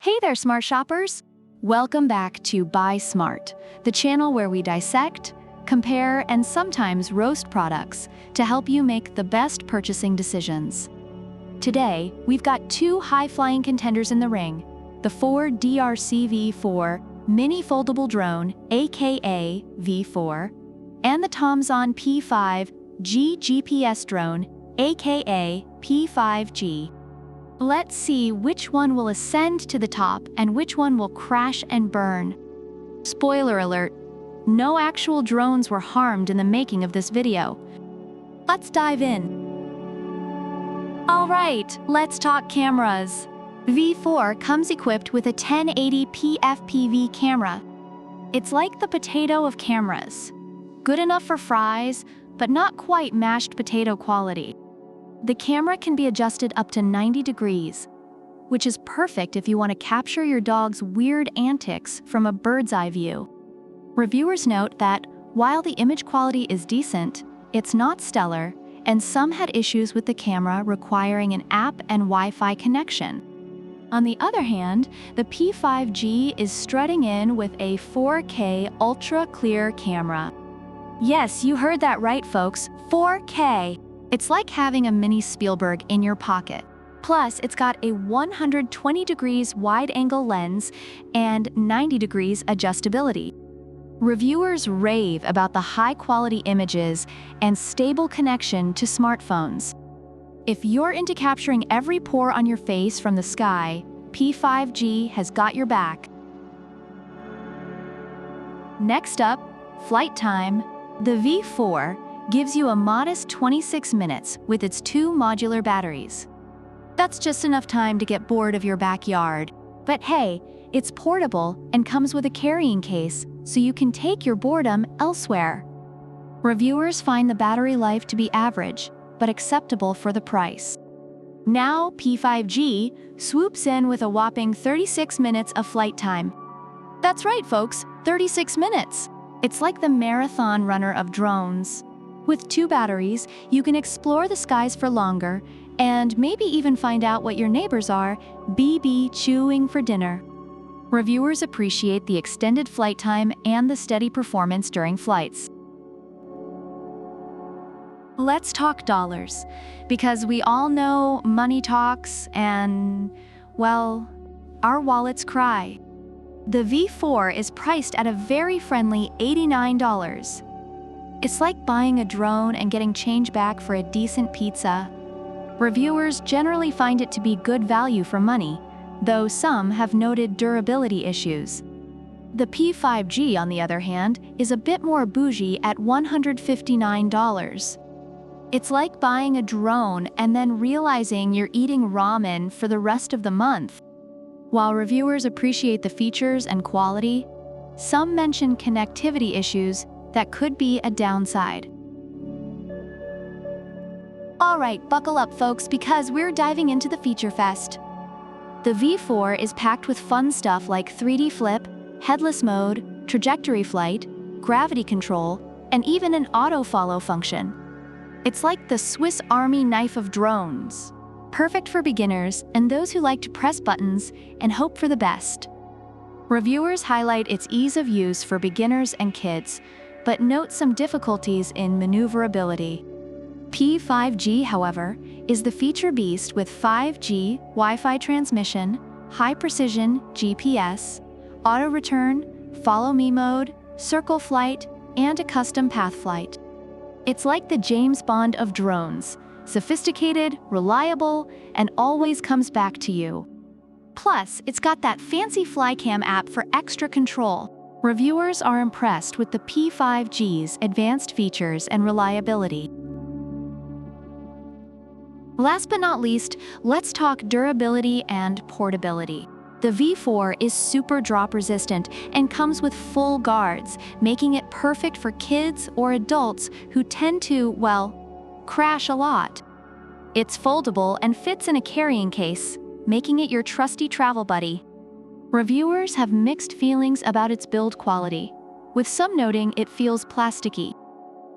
Hey there, smart shoppers! Welcome back to Buy Smart, the channel where we dissect, compare, and sometimes roast products to help you make the best purchasing decisions. Today, we've got two high-flying contenders in the ring, the Ford DRC-V4 Mini Foldable Drone, aka V4, and the TOMZON P5G GPS Drone, aka P5G. Let's see which one will ascend to the top and which one will crash and burn. Spoiler alert, no actual drones were harmed in the making of this video. Let's dive in. Alright, let's talk cameras. V4 comes equipped with a 1080p FPV camera. It's like the potato of cameras. Good enough for fries, but not quite mashed potato quality. The camera can be adjusted up to 90 degrees, which is perfect if you want to capture your dog's weird antics from a bird's eye view. Reviewers note that, while the image quality is decent, it's not stellar, and some had issues with the camera requiring an app and Wi-Fi connection. On the other hand, the P5G is strutting in with a 4K ultra-clear camera. Yes, you heard that right, folks, 4K! It's like having a mini Spielberg in your pocket. Plus, it's got a 120 degrees wide-angle lens and 90 degrees adjustability. Reviewers rave about the high-quality images and stable connection to smartphones. If you're into capturing every pore on your face from the sky, P5G has got your back. Next up, flight time. The V4 gives you a modest 26 minutes with its two modular batteries. That's just enough time to get bored of your backyard. But hey, it's portable and comes with a carrying case, so you can take your boredom elsewhere. Reviewers find the battery life to be average, but acceptable for the price. Now, P5G swoops in with a whopping 36 minutes of flight time. That's right, folks, 36 minutes. It's like the marathon runner of drones. With two batteries, you can explore the skies for longer and maybe even find out what your neighbors are chewing for dinner. Reviewers appreciate the extended flight time and the steady performance during flights. Let's talk dollars, because we all know money talks and, well, our wallets cry. The V4 is priced at a very friendly $89. It's like buying a drone and getting change back for a decent pizza. Reviewers generally find it to be good value for money, though some have noted durability issues. The P5G, on the other hand, is a bit more bougie at $159. It's like buying a drone and then realizing you're eating ramen for the rest of the month. While reviewers appreciate the features and quality, some mention connectivity issues that could be a downside. Alright, buckle up, folks, because we're diving into the feature fest. The V4 is packed with fun stuff like 3D flip, headless mode, trajectory flight, gravity control, and even an auto-follow function. It's like the Swiss Army knife of drones, perfect for beginners and those who like to press buttons and hope for the best. Reviewers highlight its ease of use for beginners and kids, but note some difficulties in maneuverability. P5G, however, is the feature beast with 5G Wi-Fi transmission, high-precision GPS, auto-return, follow-me mode, circle flight, and a custom path flight. It's like the James Bond of drones, sophisticated, reliable, and always comes back to you. Plus, it's got that fancy Flycam app for extra control. Reviewers are impressed with the P5G's advanced features and reliability. Last but not least, let's talk durability and portability. The V4 is super drop resistant and comes with full guards, making it perfect for kids or adults who tend to, well, crash a lot. It's foldable and fits in a carrying case, making it your trusty travel buddy. Reviewers have mixed feelings about its build quality, with some noting it feels plasticky.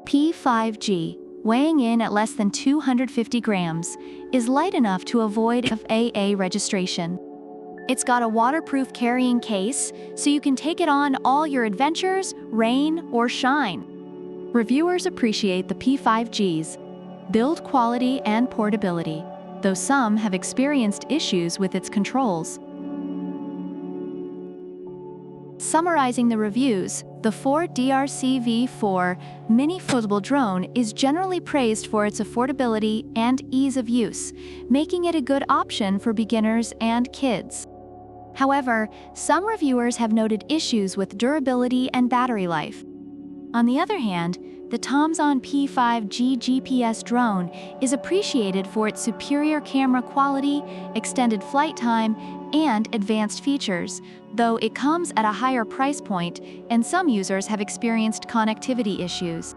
P5G, weighing in at less than 250 grams, is light enough to avoid FAA registration. It's got a waterproof carrying case, so you can take it on all your adventures, rain or shine. Reviewers appreciate the P5G's build quality and portability, though some have experienced issues with its controls. Summarizing the reviews, the Ford DRC-V4 mini foldable drone is generally praised for its affordability and ease of use, making it a good option for beginners and kids. However, some reviewers have noted issues with durability and battery life. On the other hand, the TOMZON P5G GPS drone is appreciated for its superior camera quality, extended flight time, and advanced features, though it comes at a higher price point and some users have experienced connectivity issues.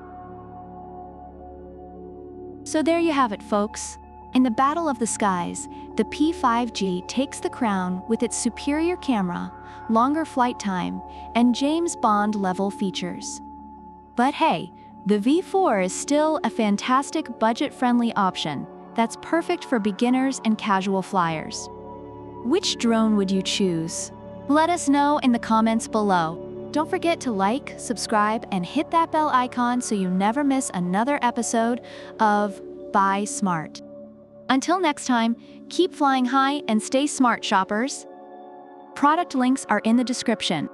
So there you have it, folks. In the battle of the skies, the P5G takes the crown with its superior camera, longer flight time, and James Bond-level features. But hey, the V4 is still a fantastic budget-friendly option that's perfect for beginners and casual flyers. Which drone would you choose? Let us know in the comments below. Don't forget to like, subscribe, and hit that bell icon so you never miss another episode of Buy Smart. Until next time, keep flying high and stay smart, shoppers. Product links are in the description.